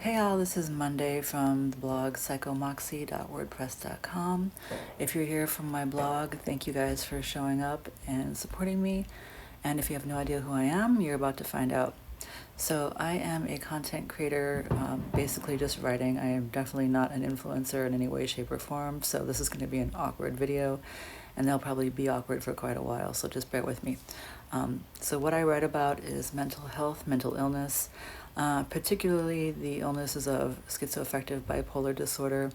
Hey all, this is Monday from the blog psychomoxie.wordpress.com. If you're here from my blog, thank you guys for showing up and supporting me. And if you have no idea who I am, you're about to find out. So I am a content creator, basically just writing. I am definitely not an influencer in any way, shape, or form. So this is going to be an awkward video, and they'll probably be awkward for quite a while. So just bear with me. So what I write about is mental health, mental illness, particularly the illnesses of schizoaffective bipolar disorder.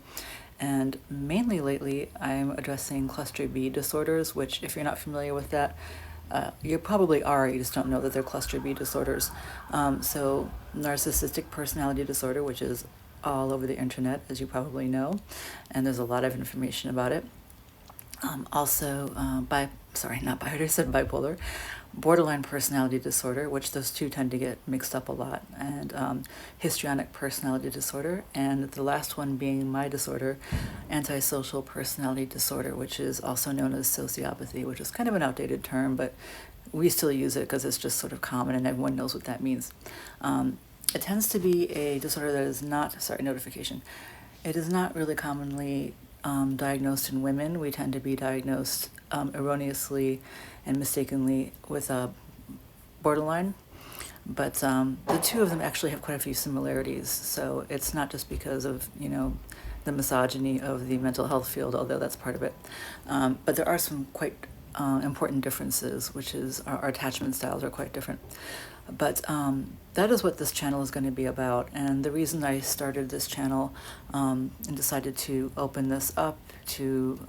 And mainly lately, I'm addressing cluster B disorders, which if you're not familiar with that, you probably are, you just don't know that they're cluster B disorders. So narcissistic personality disorder, which is all over the internet, as you probably know, and there's a lot of information about it. Also, bipolar, borderline personality disorder, which those two tend to get mixed up a lot, and histrionic personality disorder, and the last one being my disorder, antisocial personality disorder, which is also known as sociopathy, which is kind of an outdated term, but we still use it because it's just sort of common and everyone knows what that means. It tends to be a disorder that is not, it is not really commonly diagnosed in women. We tend to be diagnosed erroneously and mistakenly with a borderline, but the two of them actually have quite a few similarities. So it's not just because of, the misogyny of the mental health field, although that's part of it. But there are some quite important differences, which is our attachment styles are quite different. But that is what this channel is going to be about. And the reason I started this channel and decided to open this up to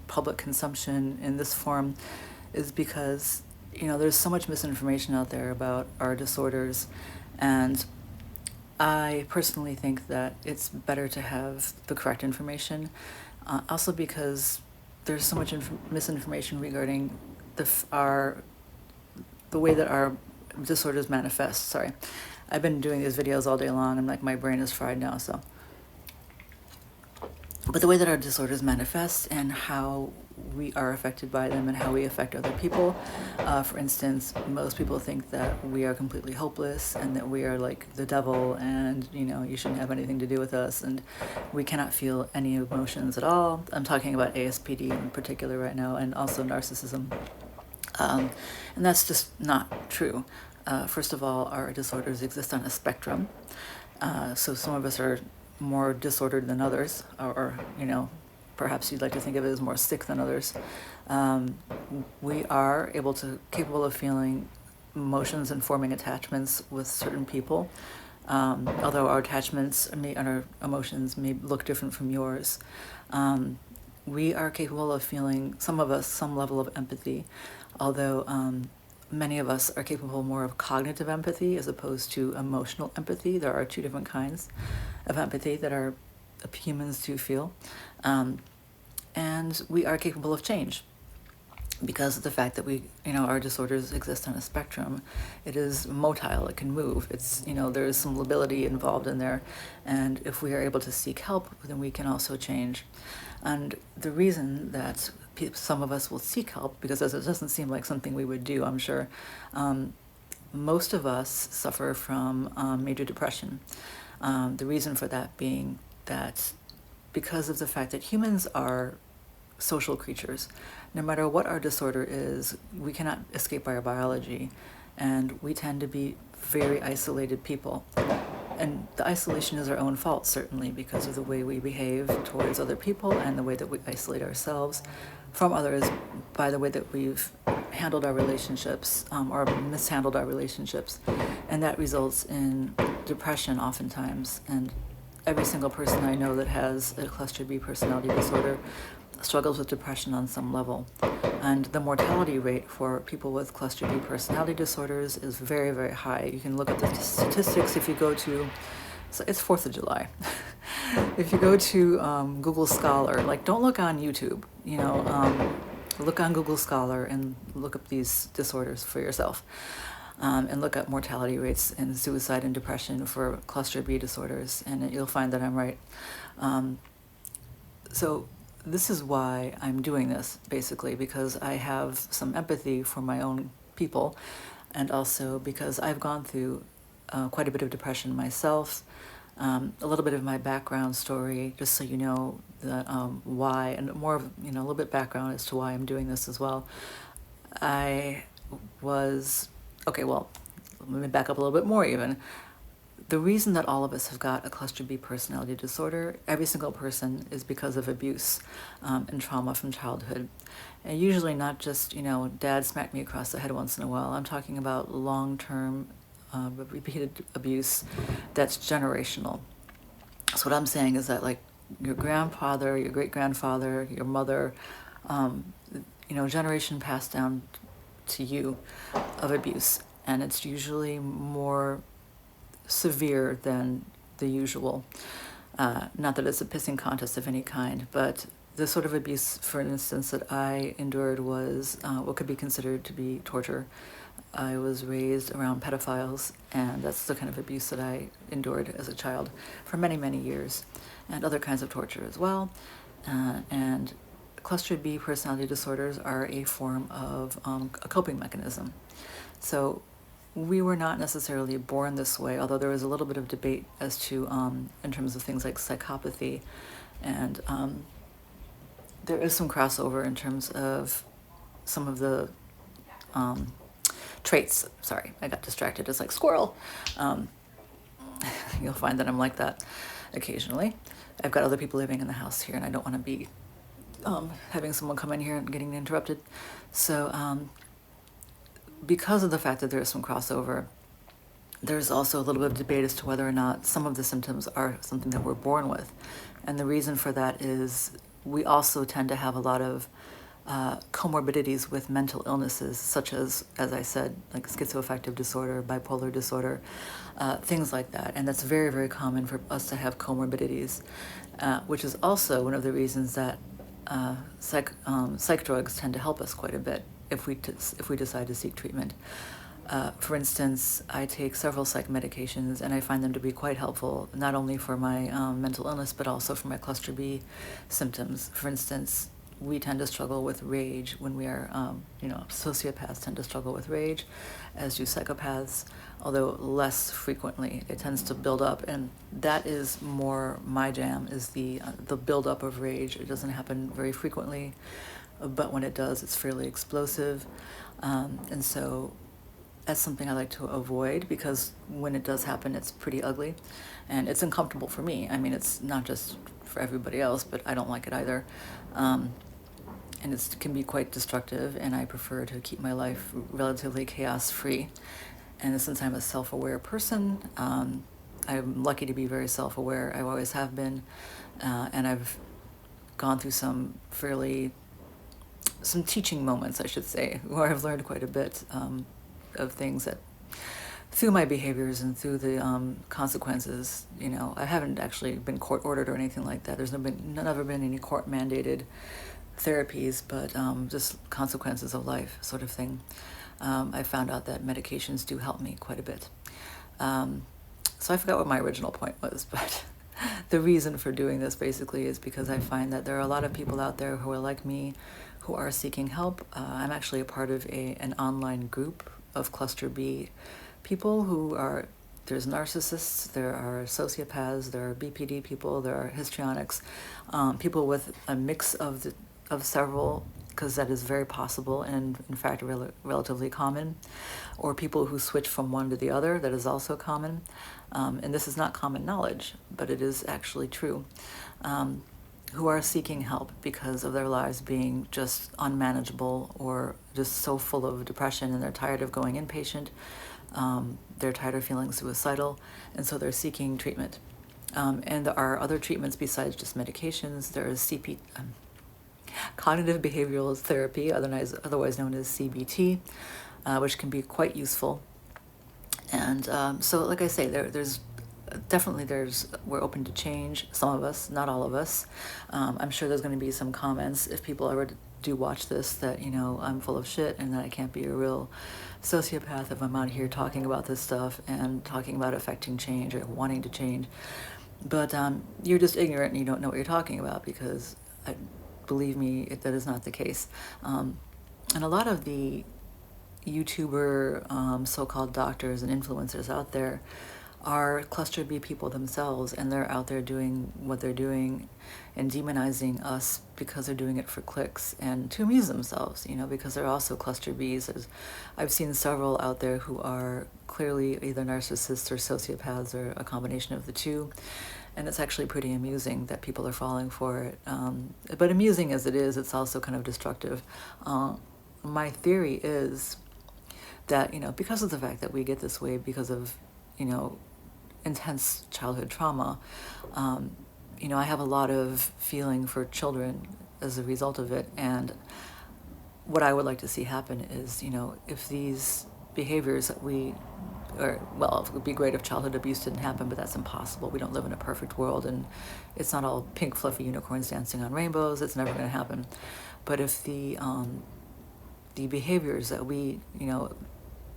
public consumption in this form is because, there's so much misinformation out there about our disorders. And I personally think that it's better to have the correct information. Also because there's so much misinformation regarding the way that our disorders manifest. Sorry, I've been doing these videos all day long and my brain is fried now. But the way that our disorders manifest and how we are affected by them and how we affect other people. For instance, most people think that we are completely hopeless and that we are like the devil and, you shouldn't have anything to do with us and we cannot feel any emotions at all. I'm talking about ASPD in particular right now, and also narcissism. And that's just not true. First of all, our disorders exist on a spectrum. So some of us are more disordered than others, or perhaps you'd like to think of it as more sick than others. We are capable of feeling emotions and forming attachments with certain people, although our attachments and our emotions may look different from yours. We are capable of feeling, some of us, some level of empathy, although many of us are capable more of cognitive empathy as opposed to emotional empathy. There are two different kinds of empathy that our humans do feel. And we are capable of change because of the fact that our disorders exist on a spectrum. It is motile, it can move. It's, there is some lability involved in there. And if we are able to seek help, then we can also change. And the reason that some of us will seek help, because it doesn't seem like something we would do, I'm sure, most of us suffer from major depression. The reason for that being that because of the fact that humans are social creatures, no matter what our disorder is, we cannot escape our biology, and we tend to be very isolated people. And the isolation is our own fault, certainly, because of the way we behave towards other people and the way that we isolate ourselves from others by the way that we've handled our relationships or mishandled our relationships. And that results in depression oftentimes. And every single person I know that has a cluster B personality disorder struggles with depression on some level. And the mortality rate for people with cluster B personality disorders is very, very high. You can look at the statistics if you go to, so it's 4th of July. If you go to Google Scholar, don't look on YouTube, look on Google Scholar and look up these disorders for yourself. And look at mortality rates and suicide and depression for cluster B disorders, and you'll find that I'm right. So this is why I'm doing this, basically, because I have some empathy for my own people, and also because I've gone through quite a bit of depression myself. A little bit of my background story, just so you know the, why, and more of, a little bit background as to why I'm doing this as well. I was, okay, well, let me back up a little bit more even. The reason that all of us have got a cluster B personality disorder, every single person, is because of abuse and trauma from childhood. And usually not just, dad smacked me across the head once in a while. I'm talking about long-term repeated abuse that's generational. So what I'm saying is that, like, your grandfather, your great-grandfather, your mother, generation passed down to you of abuse. And it's usually more severe than the usual. Not that it's a pissing contest of any kind, but the sort of abuse, for instance, that I endured was what could be considered to be torture. I was raised around pedophiles, and that's the kind of abuse that I endured as a child for many, many years, and other kinds of torture as well. And cluster B personality disorders are a form of a coping mechanism. So we were not necessarily born this way, although there was a little bit of debate as to, in terms of things like psychopathy, and there is some crossover in terms of some of the traits. Sorry, I got distracted. It's like squirrel. You'll find that I'm like that occasionally. I've got other people living in the house here, and I don't want to be having someone come in here and getting interrupted. So because of the fact that there is some crossover, there's also a little bit of debate as to whether or not some of the symptoms are something that we're born with. And the reason for that is we also tend to have a lot of comorbidities with mental illnesses, such as I said, like schizoaffective disorder, bipolar disorder, things like that. And that's very, very common for us to have comorbidities, which is also one of the reasons that psych drugs tend to help us quite a bit if we decide to seek treatment. For instance, I take several psych medications, and I find them to be quite helpful, not only for my mental illness, but also for my cluster B symptoms. For instance, we tend to struggle with rage when we are, sociopaths tend to struggle with rage, as do psychopaths, although less frequently. It tends to build up, and that is more my jam, is the buildup of rage. It doesn't happen very frequently, but when it does, it's fairly explosive. And so that's something I like to avoid, because when it does happen, it's pretty ugly, and it's uncomfortable for me. I mean, it's not just for everybody else, but I don't like it either. And it can be quite destructive, and I prefer to keep my life relatively chaos-free. And since I'm a self-aware person, I'm lucky to be very self-aware. I always have been, and I've gone through some teaching moments, I should say, where I've learned quite a bit of things that, through my behaviors and through the consequences. I haven't actually been court-ordered or anything like that. There's never been any court-mandated therapies, but just consequences of life sort of thing. I found out that medications do help me quite a bit. So I forgot what my original point was, but the reason for doing this basically is because I find that there are a lot of people out there who are like me, who are seeking help. I'm actually a part of an online group of cluster B people who are, there's narcissists, there are sociopaths, there are BPD people, there are histrionics, people with a mix of several, because that is very possible and in fact relatively common, or people who switch from one to the other, that is also common. And this is not common knowledge, but it is actually true, who are seeking help because of their lives being just unmanageable, or just so full of depression, and they're tired of going inpatient, they're tired of feeling suicidal, and so they're seeking treatment. And there are other treatments besides just medications. There is cognitive behavioral therapy, otherwise known as CBT, which can be quite useful. And so, like I say, we're open to change. Some of us, not all of us. I'm sure there's going to be some comments if people ever do watch this that, I'm full of shit and that I can't be a real sociopath if I'm out here talking about this stuff and talking about affecting change or wanting to change. But you're just ignorant and you don't know what you're talking about, because believe me, that is not the case. And a lot of the YouTuber so-called doctors and influencers out there are Cluster B people themselves, and they're out there doing what they're doing and demonizing us because they're doing it for clicks and to amuse themselves, because they're also Cluster Bs. I've seen several out there who are clearly either narcissists or sociopaths or a combination of the two, and it's actually pretty amusing that people are falling for it. But amusing as it is, it's also kind of destructive. My theory is that, because of the fact that we get this way because of, intense childhood trauma, I have a lot of feeling for children as a result of it. And what I would like to see happen is, if these behaviors that it would be great if childhood abuse didn't happen, but that's impossible. We don't live in a perfect world, and it's not all pink fluffy unicorns dancing on rainbows. It's never going to happen. But if the behaviors that we,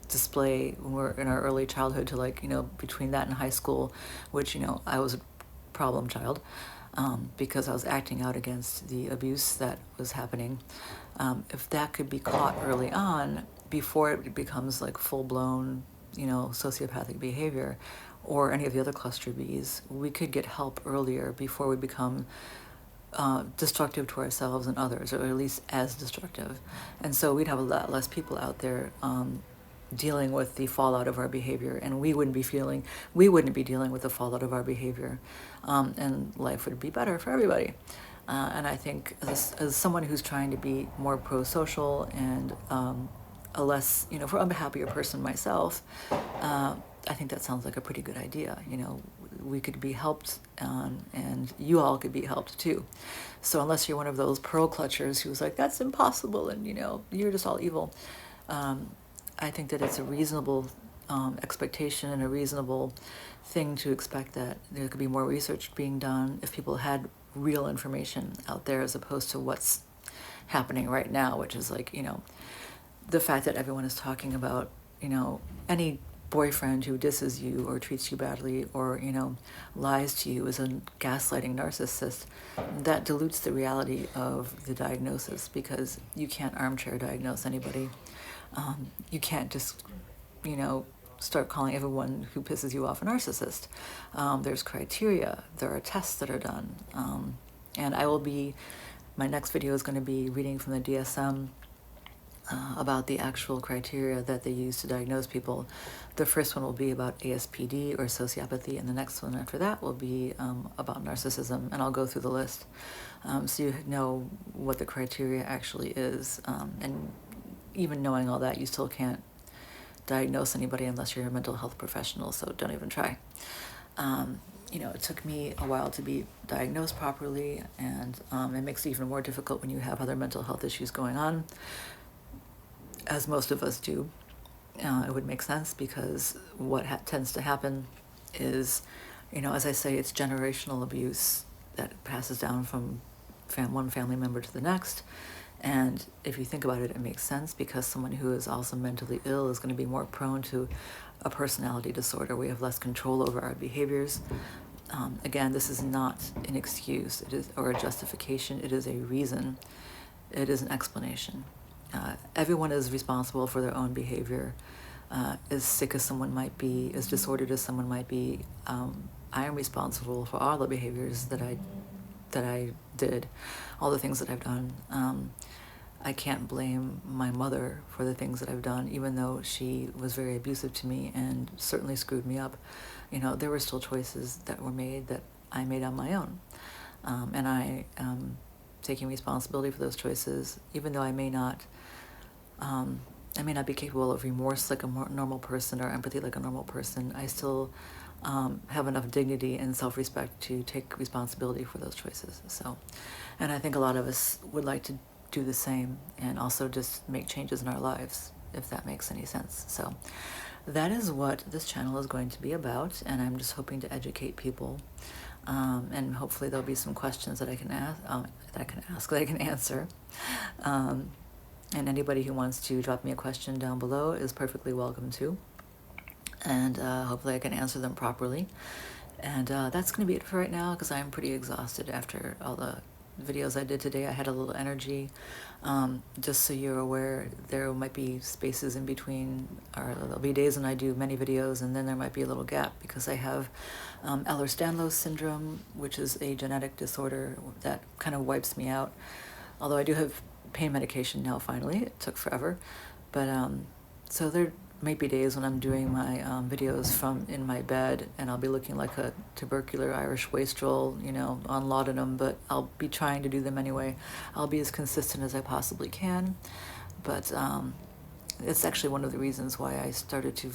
display when we're in our early childhood to between that and high school, which, I was a problem child, because I was acting out against the abuse that was happening. If that could be caught early on before it becomes like full-blown, sociopathic behavior or any of the other cluster Bs, we could get help earlier before we become destructive to ourselves and others, or at least as destructive. And so we'd have a lot less people out there dealing with the fallout of our behavior, and we wouldn't be dealing with the fallout of our behavior, and life would be better for everybody. And I think as someone who's trying to be more pro-social and a less, for a happier person myself, I think that sounds like a pretty good idea. We could be helped, and you all could be helped too. So unless you're one of those pearl clutchers who's like, that's impossible, and you're just all evil, I think that it's a reasonable expectation and a reasonable thing to expect that there could be more research being done if people had real information out there, as opposed to what's happening right now, which is the fact that everyone is talking about, any boyfriend who disses you or treats you badly or, lies to you is a gaslighting narcissist. That dilutes the reality of the diagnosis, because you can't armchair diagnose anybody. You can't just, start calling everyone who pisses you off a narcissist. There's criteria. There are tests that are done. And my next video is going to be reading from the DSM about the actual criteria that they use to diagnose people. The first one will be about ASPD or sociopathy, and the next one after that will be about narcissism, and I'll go through the list so you know what the criteria actually is. And even knowing all that, you still can't diagnose anybody unless you're a mental health professional, so don't even try. It took me a while to be diagnosed properly, and it makes it even more difficult when you have other mental health issues going on, as most of us do. It would make sense, because what tends to happen is, as I say, it's generational abuse that passes down from one family member to the next. And if you think about it, it makes sense, because someone who is also mentally ill is going to be more prone to a personality disorder. We have less control over our behaviors. Again, this is not an excuse, or a justification. It is a reason. It is an explanation. Everyone is responsible for their own behavior. As sick as someone might be, as disordered as someone might be, I am responsible for all the behaviors that I did, all the things that I've done. I can't blame my mother for the things that I've done, even though she was very abusive to me and certainly screwed me up. There were still choices that were made that I made on my own. And I am taking responsibility for those choices, even though I may not be capable of remorse like a normal person, or empathy like a normal person. I still have enough dignity and self-respect to take responsibility for those choices. And I think a lot of us would like to do the same, and also just make changes in our lives, if that makes any sense. So that is what this channel is going to be about, and I'm just hoping to educate people, and hopefully there'll be some questions that I can answer. And anybody who wants to drop me a question down below is perfectly welcome to. And hopefully I can answer them properly. And that's going to be it for right now, because I'm pretty exhausted after all the videos I did today, I had a little energy. Just so you're aware, there might be spaces in between, or there'll be days when I do many videos, and then there might be a little gap because I have Ehlers Danlos syndrome, which is a genetic disorder that kind of wipes me out. Although I do have pain medication now, finally. It took forever. But so there might be days when I'm doing my videos from in my bed, and I'll be looking like a tubercular Irish wastrel, you know, on laudanum, but I'll be trying to do them anyway. I'll be as consistent as I possibly can. But it's actually one of the reasons why I started to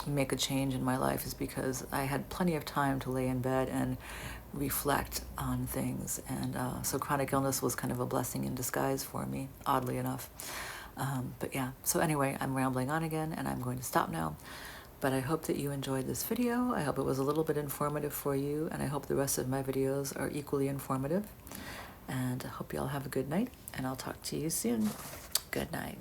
make a change in my life, is because I had plenty of time to lay in bed and reflect on things. And so chronic illness was kind of a blessing in disguise for me, oddly enough. But yeah, so anyway, I'm rambling on again, and I'm going to stop now. But I hope that you enjoyed this video. I hope it was a little bit informative for you, and I hope the rest of my videos are equally informative. And I hope you all have a good night, and I'll talk to you soon. Good night.